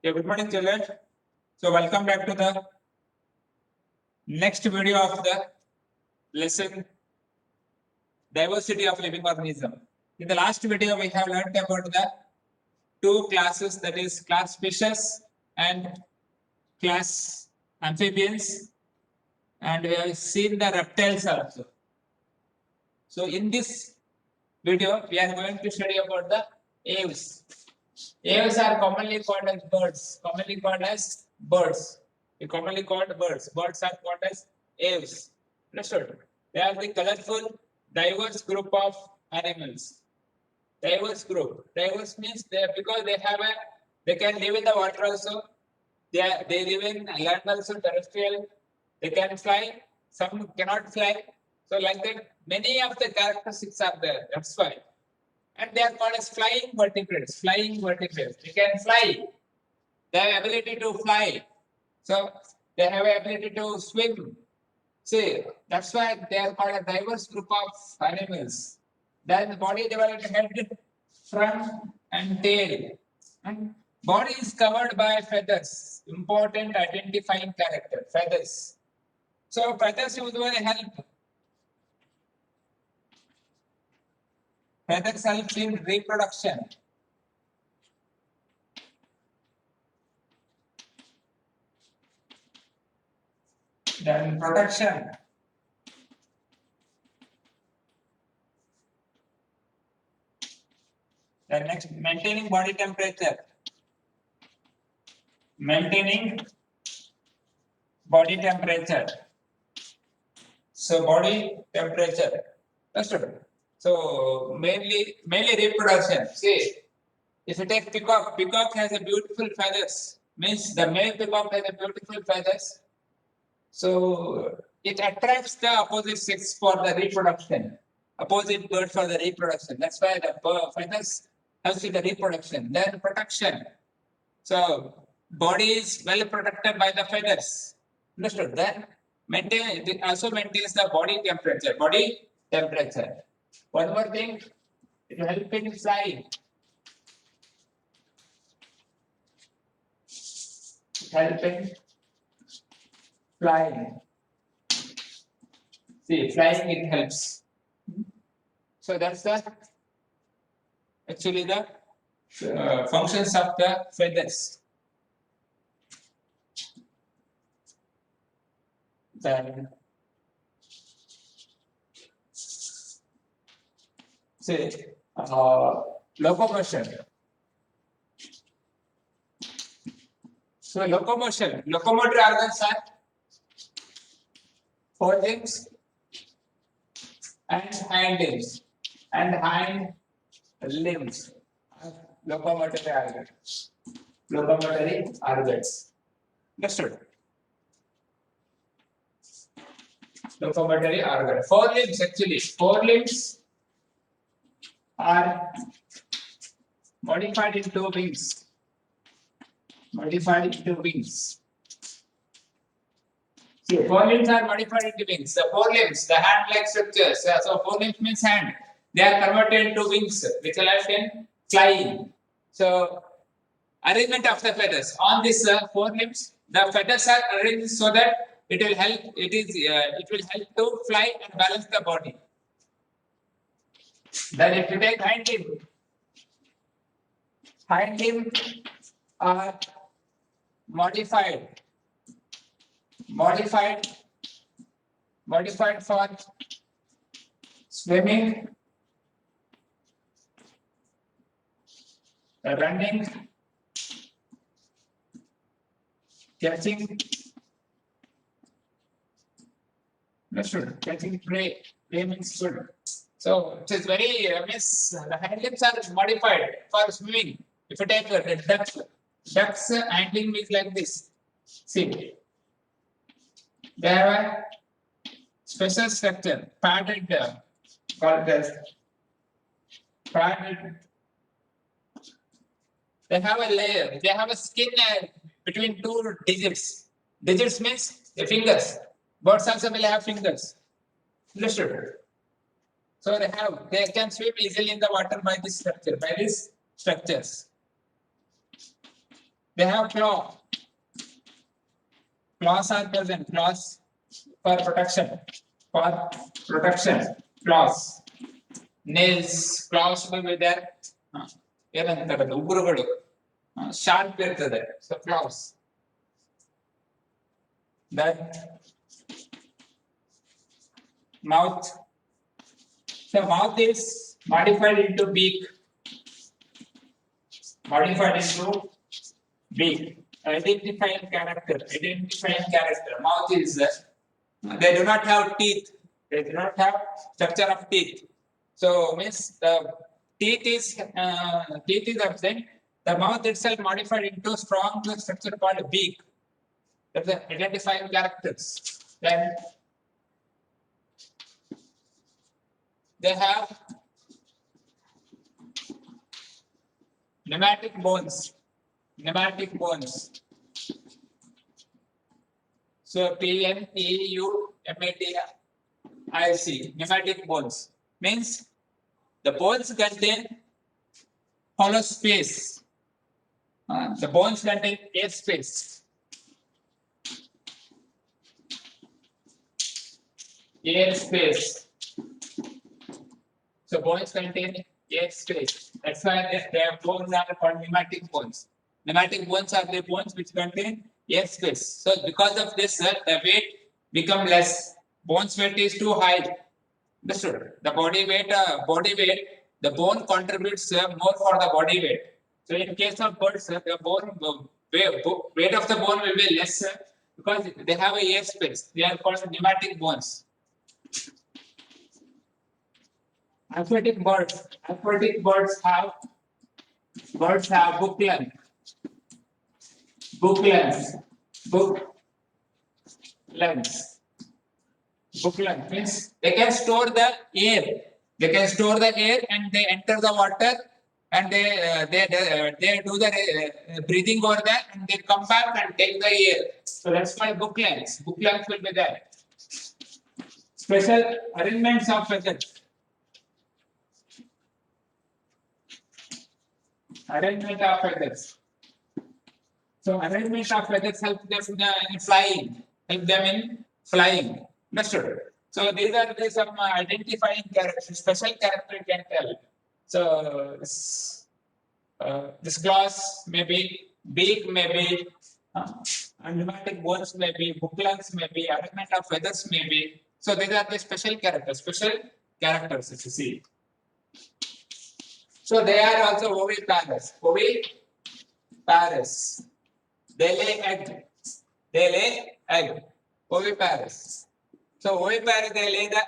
Yeah, good morning, children. So, welcome back to the next video of the lesson diversity of living organism. In the last video, we have learned about the two classes, that is class fishes and class amphibians, and we have seen the reptiles also. So, in this video, we are going to study about the aves. Aves are commonly called as birds. Commonly called as birds. We commonly called birds. Birds are called as aves. Understood? They are the colorful, diverse group of animals. Diverse group. Diverse means they because they can live in the water also. They live in land also, terrestrial. They can fly. Some cannot fly. So like that, many of the characteristics are there. That's why. And they are called as flying vertebrates. Flying vertebrates. They can fly. They have ability to fly. So they have ability to swim. See, that's why they are called a diverse group of animals. Then the body developed head, front, and tail. And body is covered by feathers. Important identifying character. Feathers. So feathers usually help. Feathers help in reproduction. Then protection. Then next, maintaining body temperature. Maintaining body temperature. So body temperature. That's it. So mainly reproduction. See, if you take peacock, peacock has a beautiful feathers. Means the male peacock has a beautiful feathers. So it attracts the opposite sex for the reproduction. Opposite bird for the reproduction. That's why the feathers helps with the reproduction. Then protection. So body is well protected by the feathers. Understood? Then it also maintains the body temperature. Body temperature. One more thing, it will help in flying. Help in flying. See, flying it helps. So that's the actually the functions of the feathers. Then say locomotion. So locomotion, locomotor organs are forelimbs and hind limbs and hind limbs. Locomotory organs. Locomotory organs. Understood? Locomotory organ. Forelimbs actually. Forelimbs are modified into wings. Modified into wings. See, forelimbs are modified into wings. The forelimbs, the hand-like structures. So forelimbs means hand. They are converted into wings, which allows in flying. So arrangement of the feathers on this forelimbs, the feathers are arranged so that it will help. It will help to fly and balance the body. Then if you take hind limb are modified for swimming, running, catching. Understood? Catching prey. Prey means food. So it is very means the hind limbs are modified for swimming. If you take ducks hind is like this. See, they have a special structure, padded, called as padded. They have a layer. They have a skin between two digits. Digits means the fingers. Birds also will have fingers. Understood? So they can swim easily in the water by this structure, by these structures. They have claw. Claws are present. Claws for protection. For protection. Claws. Nails. Claws will be there. ಏನಂತಾರೆ ಉಗುರುಗಳು sharp ಇರ್ತದೆ. So claws. That mouth. The mouth is modified into beak. Modified into beak. Identifying character. Identifying character. Mouth is they do not have teeth. They do not have structure of teeth. So means the teeth is absent. The mouth itself modified into strong structure called beak. That's the identifying characters. Then they have pneumatic bones. Pneumatic bones. So PNEUMATIC. Pneumatic bones means the bones contain hollow space. The bones contain air space. Air space. So bones contain air space. That's why their bones are called pneumatic bones. Pneumatic bones are the bones which contain air space. So because of this, the weight become less. Bones weight is too high. Understood? The body weight, the bone contributes more for the body weight. So in case of birds, the bone weight of the bone will be less because they have a air space. They are called pneumatic bones. Aquatic birds. Aquatic birds have book length. Book length. Book length. Book length means they can store the air. They can store the air and they enter the water and they do the breathing over there and they come back and take the air. So that's called book length. Book length will be there. Special arrangements of feathers. Arrangement of feathers. So arrangement of feathers help them in flying. Help them in flying. Understood? So these are some identifying characters, special character you can tell. So this glass may be, beak may be, pneumatic bones may be, book lengths may be, arrangement of feathers may be. So these are the special characters if you see. So they are also oviparous. Oviparous. They lay egg. Oviparous. So oviparous, they lay the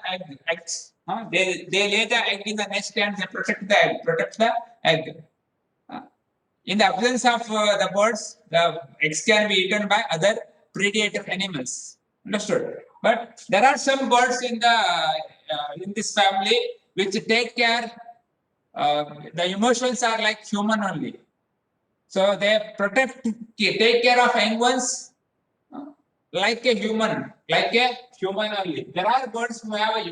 eggs. They lay the egg in the nest and they protect the egg. In the absence of the birds, the eggs can be eaten by other predator animals. Understood? But there are some birds in this family which take care. The emotions are like human only. So they take care of young ones like a human only. There are birds who have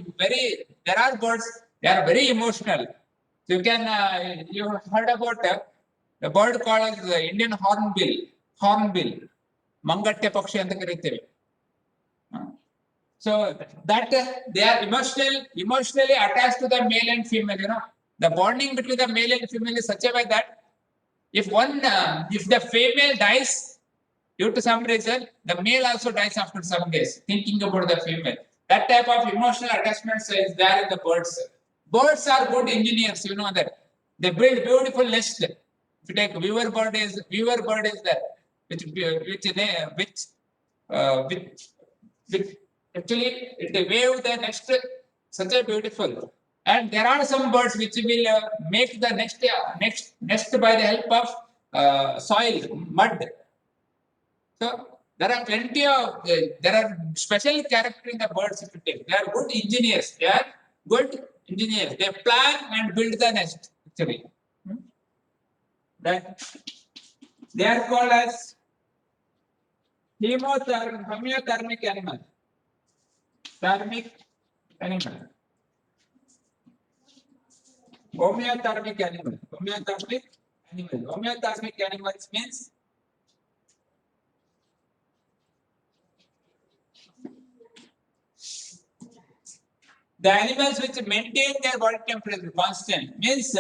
they are very emotional. So you heard about the bird called the Indian hornbill, Mangatte Pakshi anta kariteve. So that they are emotionally attached to the male and female, The bonding between the male and female is such a way that if the female dies due to some reason, the male also dies after some days, thinking about the female. That type of emotional attachment is there in the birds. Birds are good engineers, you know that. They build beautiful nests. If you take weaver bird is there, which actually they wave the nest such a beautiful. And there are some birds which will make the nest by the help of soil, mud. So there are plenty of there are special character in the birds if you take. They are good engineers. They plan and build the nest actually. That they are called as homeothermic animal. Homeothermic animals means The animals which maintain their body temperature constant means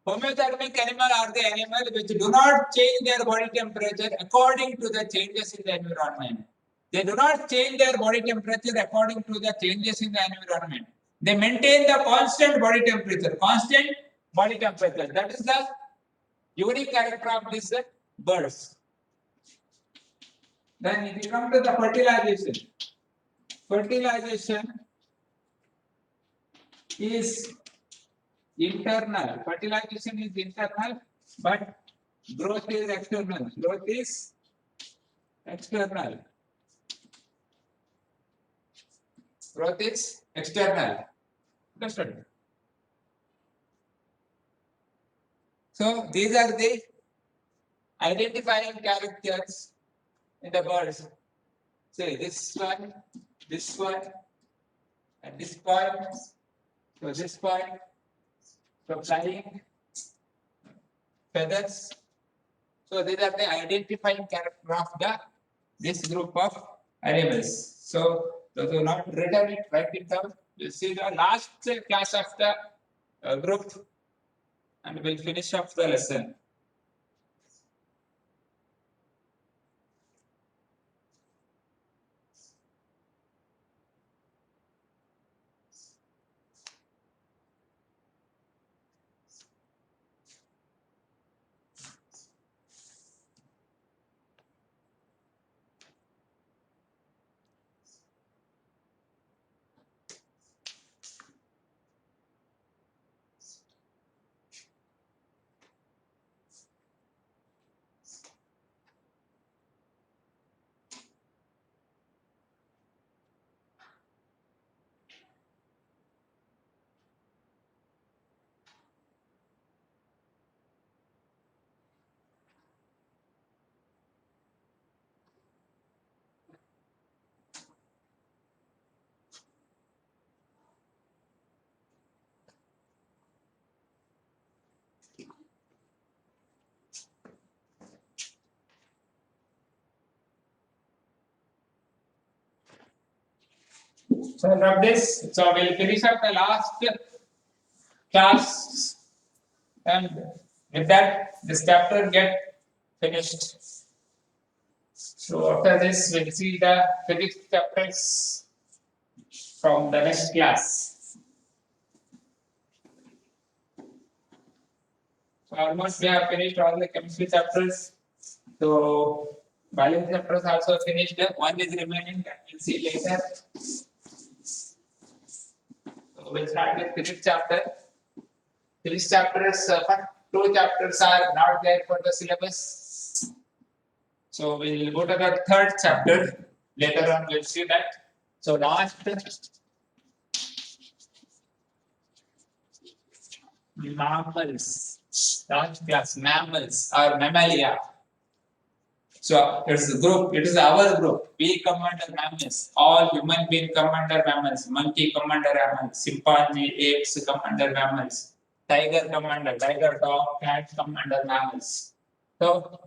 homeothermic animal are the animal which do not change their body temperature according to the changes in the environment. They do not change their body temperature according to the changes in the environment. They maintain the constant body temperature. Constant body temperature. That is the unique character of these birds. Then if you come to the fertilization. Fertilization is internal. Fertilization is internal, but growth is external. Growth is external. Growth is external. Understood? So these are the identifying characters in the birds. Say this one, and this point. So this point. So flying, feathers. So these are the identifying character of this group of animals. So those who not written it, write it down. We'll see the last class of the group, and we'll finish off the lesson. So from this, so we'll finish up the last class, and with that, this chapter get finished. So after this, we'll see the physics chapters from the next class. So almost we have finished all the chemistry chapters. So biology chapters also finished. One is remaining that we'll see later. So we'll start with physics chapter. Physics chapters, first two chapters are not there for the syllabus. So we'll go to the third chapter. Later on, we'll see that. So last mammals, last class, mammals or mammalia. So it's a group, it is our group. We come under mammals. All human beings come under mammals. Monkey come under mammals. Chimpanzee, apes come under mammals. Tiger come under, tiger, dog, cat come under mammals. So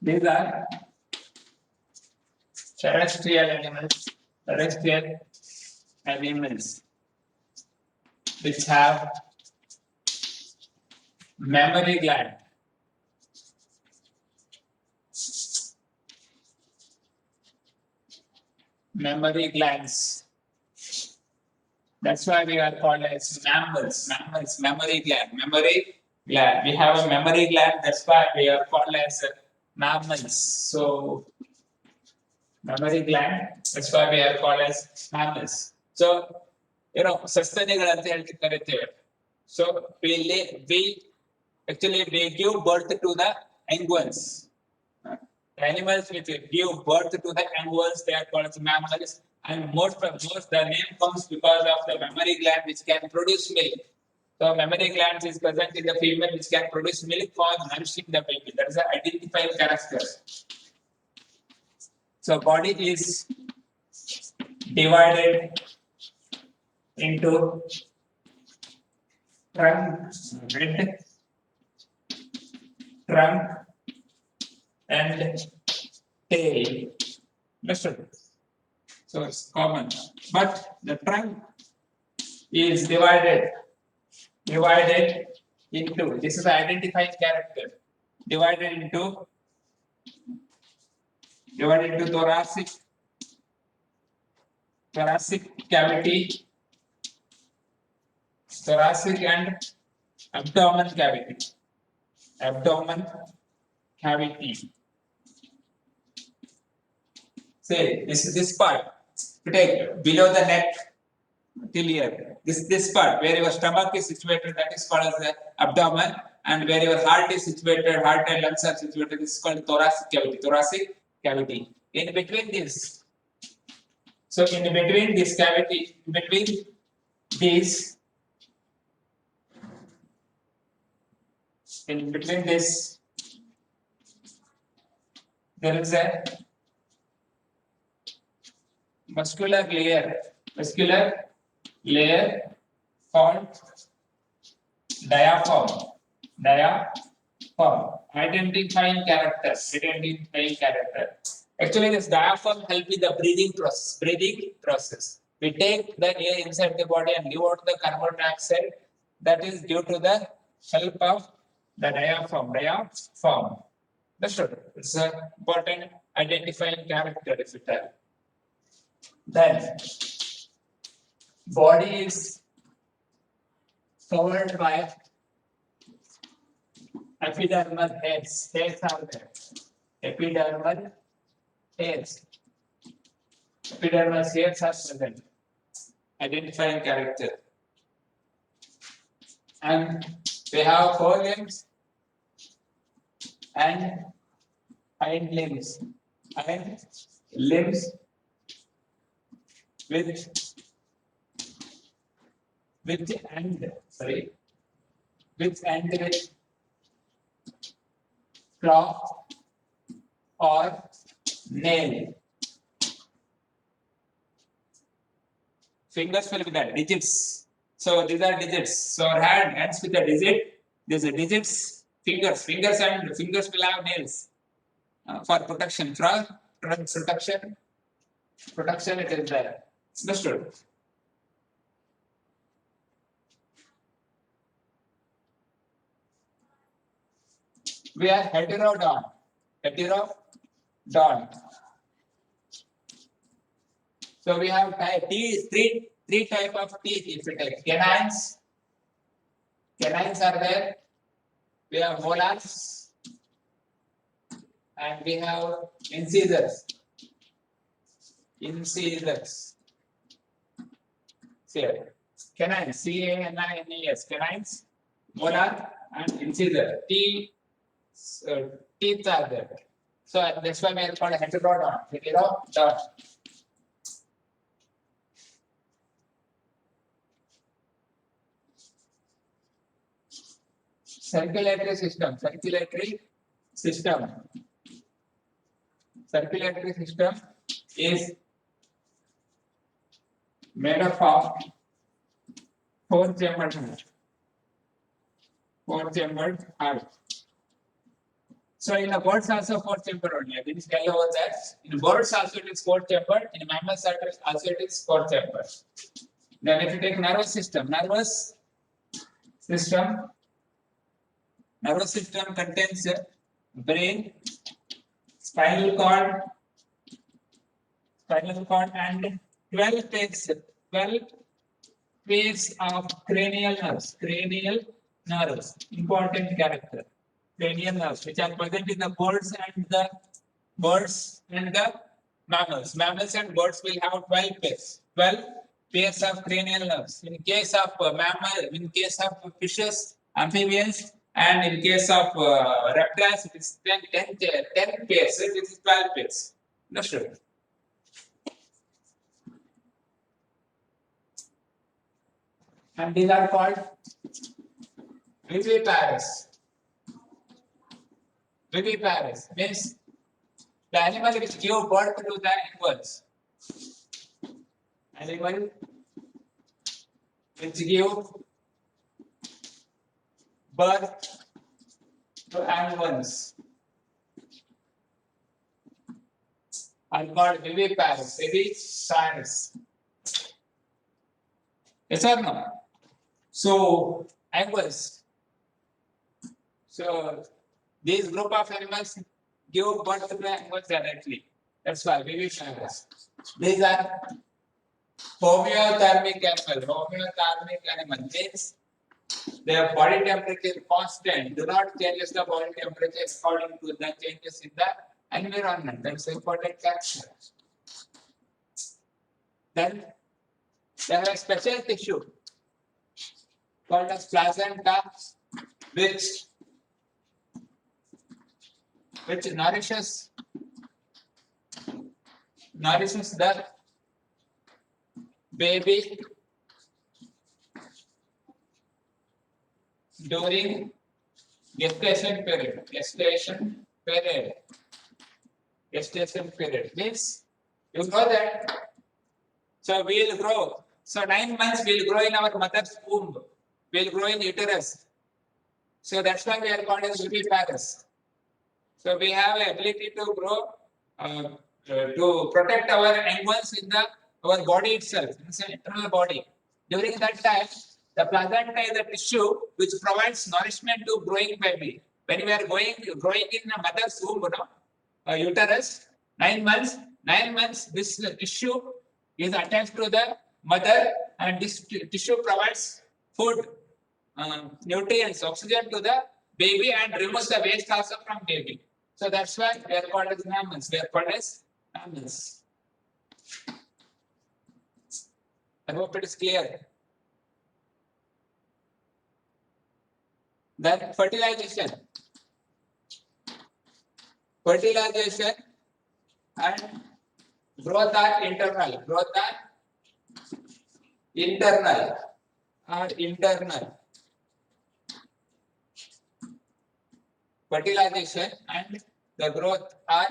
these are terrestrial animals which have mammary gland. Mammary glands. That's why we are called as mammals. Mammals, mammary gland. Mammary gland. We have a mammary gland. That's why we are called as mammals. So, mammary gland. That's why we are called as mammals. So, ಸಸ್ತನಿಗಳಂತ ಹೇಳ್ತಿ ಕರಿತೇವೆ. So, we actually we give birth to the young ones. The animals which give birth to the young ones, they are called as mammals. And most the name comes because of the mammary gland which can produce milk. So mammary gland is present in the female which can produce milk for nourishing the baby. That is the identifying character. So body is divided into trunk, and tail. Understood? So it's common, but the trunk is divided into, this is the identifying character, divided into thoracic cavity, thoracic and abdomen cavity. Say this is this part. You take below the neck till here. This part where your stomach is situated, that is called as the abdomen, and where your heart is situated, heart and lungs are situated, this is called thoracic cavity. Thoracic cavity. In between this, so in between this cavity, in between these, in between this, there is a muscular layer called diaphragm. Identifying character. Actually, this diaphragm helps with the breathing process. We take the air inside the body and give out the carbon dioxide. That is due to the help of the diaphragm. Understood? It's an important identifying character, if you tell. Then, body is covered by epidermal hairs. Hairs are there. Epidermal hairs. Epidermal hairs are present. Identifying character. And we have forelimbs and hind limbs. And limbs with claw or nail. Fingers will be the digits. So these are digits. So our hand ends with a digit. These are digits. Fingers will have nails for protection. For protection it is there. Understood? We are heterodon. So we have three type of teeth. If you take canines are there. We have molars and we have incisors. Here, canines, C-A-N-I-N-E-S, canines, molar and incisor. Teeth are there. So that's why we are called heterodon. Circulatory system is made up of four-chambered heart. So in the birds also four-chambered only. I didn't tell you about that. In birds also it is four-chambered. In mammals also it is four-chambered. Then if you take nervous system contains brain, spinal cord and 12 pairs of cranial nerves. Important character. Cranial nerves, which are present in the birds and the mammals. Mammals and birds will have 12 pairs. 12 pairs of cranial nerves. In case of fishes, amphibians, and in case of reptiles, it is 10 pairs. It is 12 pairs. Understood? And these are called viviparous. Means the animal which give birth to the animals. Animal which give birth to animals are called viviparous. Viviparous. Yes or no? So animals. So these group of animals give birth to the animals directly. That's why viviparous. These are homeothermic animals. Homeothermic animal means their body temperature is constant. Do not change the body temperature according to the changes in the environment. That's an important factor. Then they have a special tissue called as placenta, which nourishes the baby during gestation period. Gestation period means you know that. So we will grow. So 9 months we will grow in our mother's womb. We will grow in uterus. So that's why we are called as viviparous. So we have the ability to grow, to protect our animals in our body itself, in the internal body. During that time, the placenta is a tissue which provides nourishment to growing baby. When we are growing in a mother's womb, uterus, 9 months, this tissue is attached to the mother, and this tissue provides food, nutrients, oxygen to the baby, and removes the waste also from baby. So that's why they are called as mammals. They are called as mammals. I hope it is clear. Then fertilization. Fertilization and growth are internal. Growth are internal. Fertilization and the growth are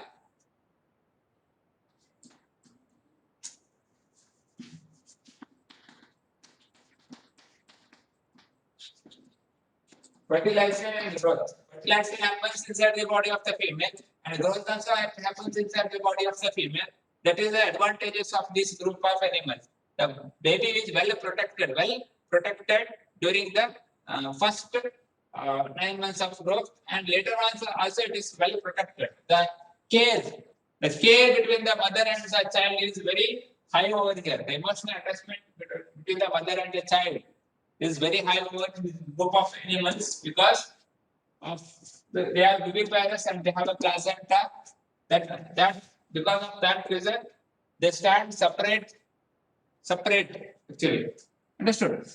fertilization and growth. Fertilization happens inside the body of the female, and growth also happens inside the body of the female. That is the advantages of this group of animals. The baby is well protected during the first 9 months of growth, and later on also it is well protected. The care between the mother and the child is very high over here. The emotional attachment between the mother and the child is very high over this group of animals because of they are viviparous and they have a placenta. That because of that reason they stand separate actually. Understood?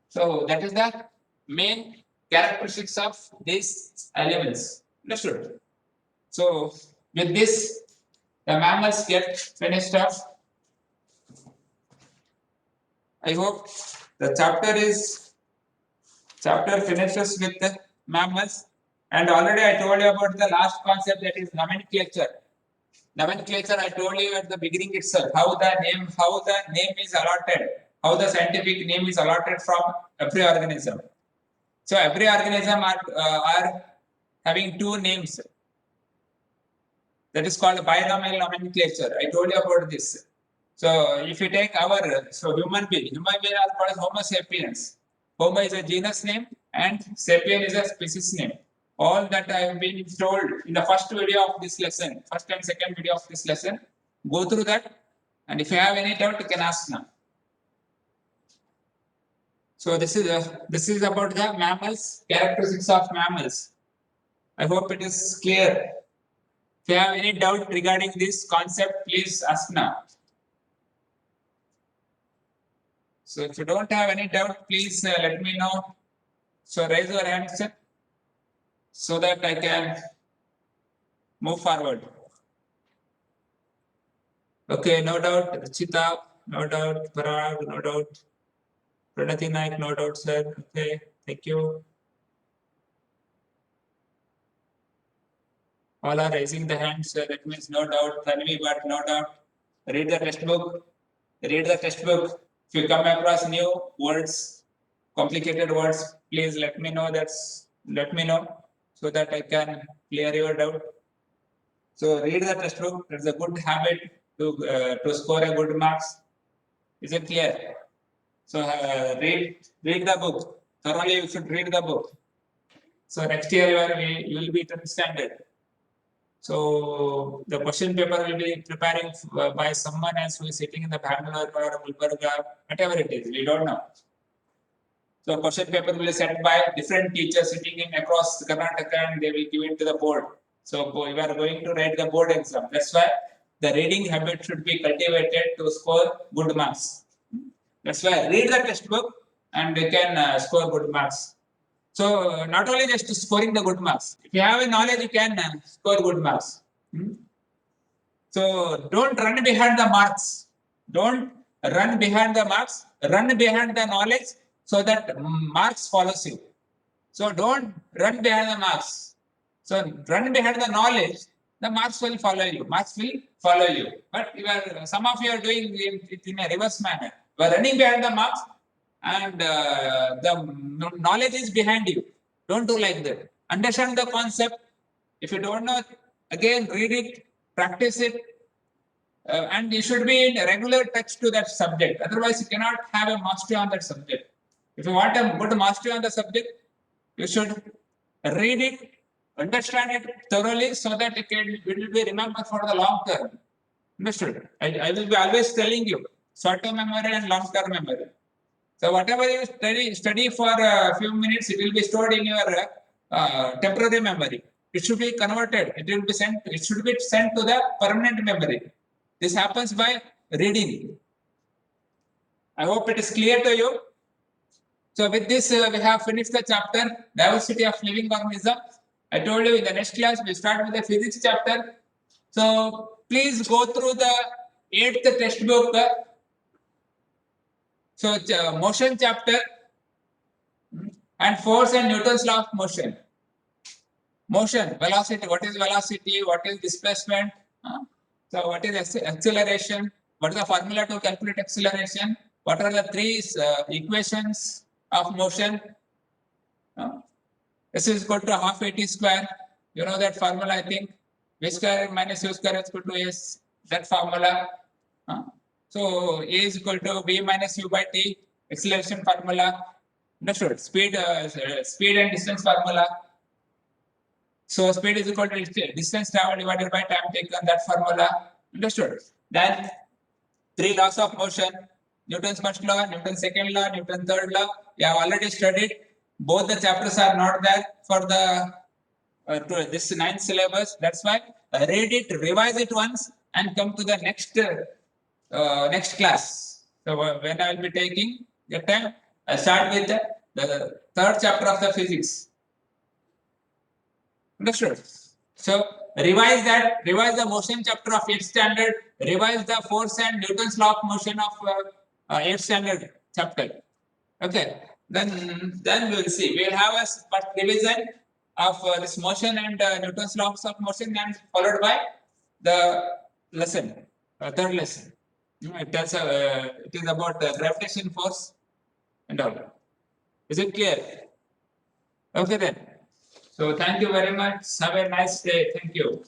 So that is the main characteristics of these animals. Understood? So with this, the mammals get finished off. I hope the chapter finishes with the mammals. And already I told you about the last concept, that is nomenclature. Nomenclature, I told you at the beginning itself, how the name is allotted, how the scientific name is allotted from every organism. So every organism are having two names. That is called binomial nomenclature. I told you about this. So if you take human being are called as Homo sapiens. Homo is a genus name and sapien is a species name. All that I have been told in the first video of this lesson, first and second video of this lesson, go through that, and if you have any doubt, you can ask now. So this is about the mammals, characteristics of mammals. I hope it is clear. If you have any doubt regarding this concept, please ask now. So if you don't have any doubt, please let me know. So raise your hands so that I can move forward. Okay, no doubt. Rachita, no doubt. Parag, no doubt. Pranati Naik, no doubt, sir. Okay, thank you. All are raising the hands, so that means no doubt. Tanvi, but no doubt. Read the textbook. Read the textbook. If you come across new words, complicated words, please let me know. Let me know so that I can clear your doubt. So read the textbook. It's a good habit. to score a good marks. Is it clear? So read the book thoroughly. You should read the book. So next year you will be 10th standard. So the question paper will be preparing by someone else who is sitting in the Bangalore or Gulbarga, whatever it is. We don't know. So question paper will be set by different teachers sitting in across Karnataka, and they will give it to the board. So we are going to write the board exam. That's why the reading habit should be cultivated to score good marks. That's why read the textbook and you can score good marks. So not only just scoring the good marks. If you have a knowledge, you can score good marks. So don't run behind the marks. Don't run behind the marks. Run behind the knowledge so that marks follows you. So don't run behind the marks. So run behind the knowledge. The marks will follow you. Marks will follow you. But some of you are doing it in a reverse manner. You are running behind the marks, and the knowledge is behind you. Don't do like that. Understand the concept. If you don't know, again read it, practice it, and you should be in regular touch to that subject. Otherwise, you cannot have a mastery on that subject. If you want a good mastery on the subject, you should read it, understand it thoroughly, so that it will be remembered for the long term. Understood? I will be always telling you short-term memory and long-term memory. So whatever you study for a few minutes, it will be stored in your temporary memory. It should be converted. It will be sent. It should be sent to the permanent memory. This happens by reading. I hope it is clear to you. So with this, we have finished the chapter Diversity of Living Organisms. I told you in the next class we start with the physics chapter. So please go through the 8th textbook. So motion chapter and force and Newton's law of motion. Motion, velocity. What is velocity? What is displacement? So what is acceleration? What is the formula to calculate acceleration? What are the three equations of motion? S is equal to half AT square. You know that formula, I think. V square minus U square is equal to S. That formula. So A is equal to V minus U by T. Acceleration formula. Understood? Speed and distance formula. So speed is equal to distance traveled divided by time taken. That formula. Understood? Then 3 laws of motion. Newton's first law, Newton's second law, Newton's third law. We have already studied. Both the chapters are not there for the this 9th syllabus. That's why read it, revise it once, and come to the next class. So when I will be taking that time, I start with the 3rd chapter of the physics. Understood? So revise that. Revise the motion chapter of 8th standard. Revise the force and Newton's law of motion of 8th standard chapter. Okay. Then we will see. We will have a first revision of this motion and Newton's laws of motion, and followed by the lesson, 3rd lesson. It is about gravitation force and all. Is it clear? Okay then. So thank you very much. Have a nice day. Thank you.